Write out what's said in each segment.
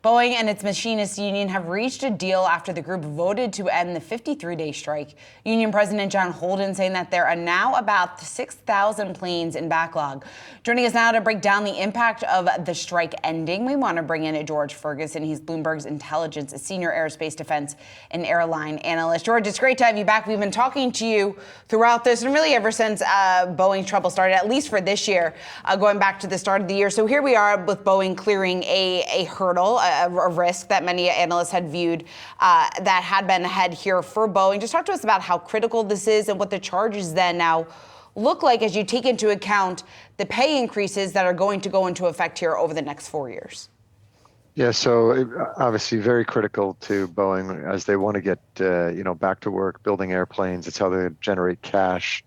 Boeing and its Machinists union have reached a deal after the group voted to end the 53-day strike. Union President John Holden saying that there are now about 6,000 planes in backlog. Joining us now to break down the impact of the strike ending, we want to bring in George Ferguson. He's Bloomberg Intelligence, a senior aerospace, defense, and airline analyst. George, it's great to have you back. We've been talking to you throughout this and really ever since Boeing's trouble started, at least for this year, going back to the start of the year. So here we are with Boeing clearing a hurdle, a risk that many analysts had viewed that had been ahead here for Boeing. Just talk to us about how critical this is and what the charges then now look like as you take into account the pay increases that are going to go into effect here over the next 4 years. Yeah, so obviously very critical to Boeing as they want to get back to work building airplanes. It's how they generate cash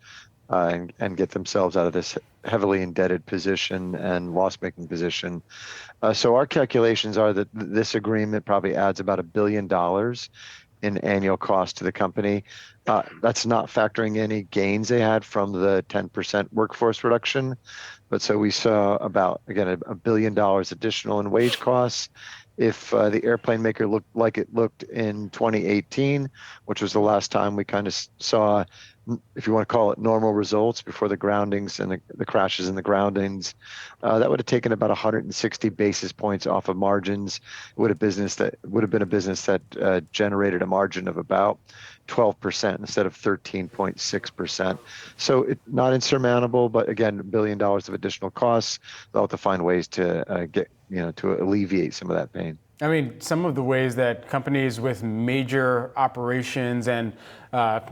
and get themselves out of this heavily indebted position and loss-making position. So our calculations are that this agreement probably adds about $1 billion in annual cost to the company. That's not factoring any gains they had from the 10% workforce reduction. But so we saw about, again, $1 billion additional in wage costs. If the airplane maker looked like it looked in 2018, which was the last time we kind of saw, if you want to call it, normal results before the groundings and the crashes and the groundings, that would have taken about 160 basis points off of margins. It would have been a business that generated a margin of about 12% instead of 13.6%. So it's not insurmountable, but again, $1 billion of additional costs. They'll have to find ways to to alleviate some of that pain. I mean, some of the ways that companies with major operations and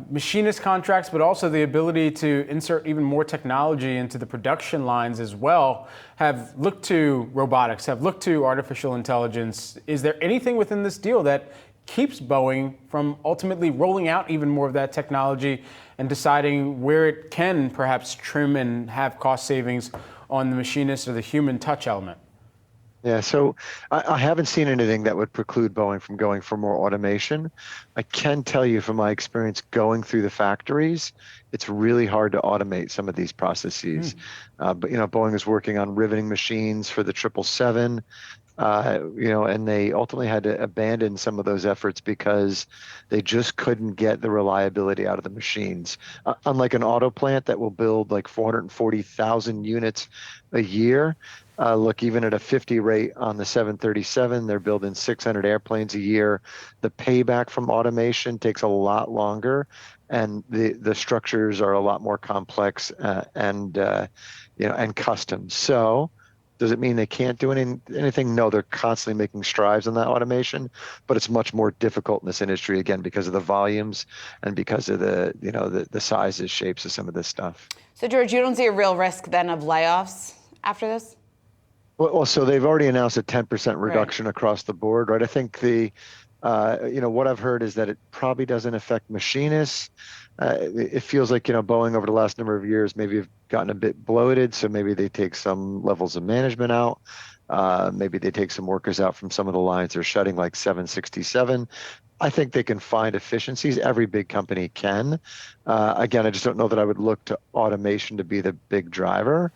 machinist contracts, but also the ability to insert even more technology into the production lines as well, have looked to robotics, have looked to artificial intelligence. Is there anything within this deal that keeps Boeing from ultimately rolling out even more of that technology and deciding where it can perhaps trim and have cost savings on the machinist or the human touch element? Yeah, so I haven't seen anything that would preclude Boeing from going for more automation. I can tell you from my experience going through the factories, it's really hard to automate some of these processes. But Boeing is working on riveting machines for the 777. And they ultimately had to abandon some of those efforts because they just couldn't get the reliability out of the machines. Unlike an auto plant that will build like 440,000 units a year, look, even at a 50 rate on the 737, they're building 600 airplanes a year. The payback from automation takes a lot longer, and the structures are a lot more complex and custom. So does it mean they can't do anything? No, they're constantly making strides on that automation, but it's much more difficult in this industry, again, because of the volumes and because of the sizes, shapes of some of this stuff. So, George, you don't see a real risk then of layoffs after this? Well, so they've already announced a 10% reduction across the board, right? I think what I've heard is that it probably doesn't affect machinists. It feels like, Boeing over the last number of years maybe have gotten a bit bloated, so maybe they take some levels of management out. Maybe they take some workers out from some of the lines they're shutting, like 767. I think they can find efficiencies. Every big company can. Again, I just don't know that I would look to automation to be the big driver.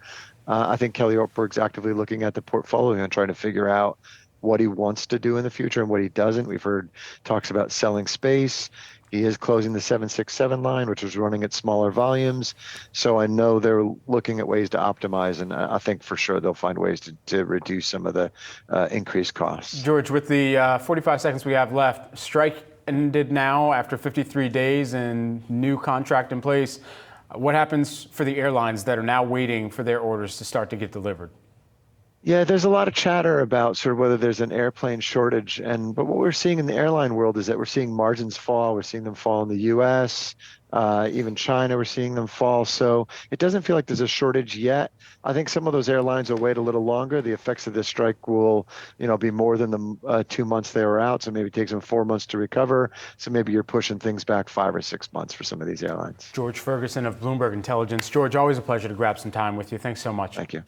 I think Kelly Ortberg's actively looking at the portfolio and trying to figure out what he wants to do in the future and what he doesn't. We've heard talks about selling space. He is closing the 767 line, which was running at smaller volumes. So I know they're looking at ways to optimize, and I think for sure they'll find ways to reduce some of the increased costs. George, with the 45 seconds we have left, strike ended now after 53 days and new contract in place. What happens for the airlines that are now waiting for their orders to start to get delivered? Yeah, there's a lot of chatter about sort of whether there's an airplane shortage, but what we're seeing in the airline world is that we're seeing margins fall. We're seeing them fall in the U.S., even China. We're seeing them fall. So it doesn't feel like there's a shortage yet. I think some of those airlines will wait a little longer. The effects of this strike will, be more than the 2 months they were out. So maybe it takes them 4 months to recover. So maybe you're pushing things back 5 or 6 months for some of these airlines. George Ferguson of Bloomberg Intelligence. George, always a pleasure to grab some time with you. Thanks so much. Thank you.